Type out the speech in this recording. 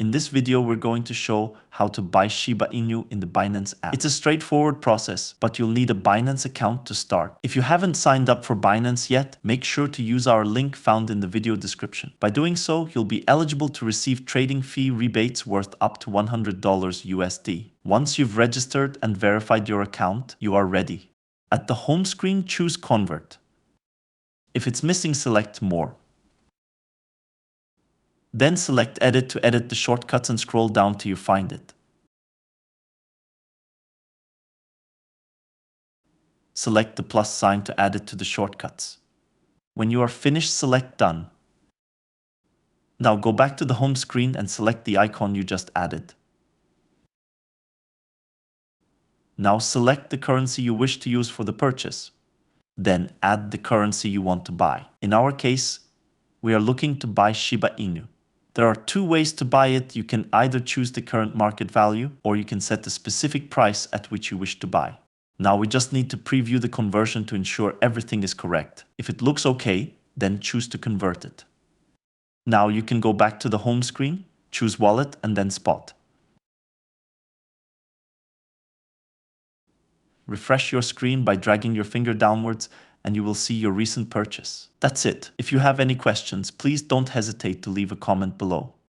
In this video, we're going to show how to buy Shiba Inu in the Binance app. It's a straightforward process, but you'll need a Binance account to start. If you haven't signed up for Binance yet, make sure to use our link found in the video description. By doing so, you'll be eligible to receive trading fee rebates worth up to $100 USD. Once you've registered and verified your account, you are ready. At the home screen, choose Convert. If it's missing, select More. Then select Edit to edit the shortcuts and scroll down till you find it. Select the plus sign to add it to the shortcuts. When you are finished, select Done. Now go back to the home screen and select the icon you just added. Now select the currency you wish to use for the purchase. Then add the currency you want to buy. In our case, we are looking to buy Shiba Inu. There are two ways to buy it. You can either choose the current market value, or you can set the specific price at which you wish to buy. Now we just need to preview the conversion to ensure everything is correct. If it looks okay, then choose to convert it. Now you can go back to the home screen, choose Wallet and then Spot. Refresh your screen by dragging your finger downwards and you will see your recent purchase. That's it. If you have any questions, please don't hesitate to leave a comment below.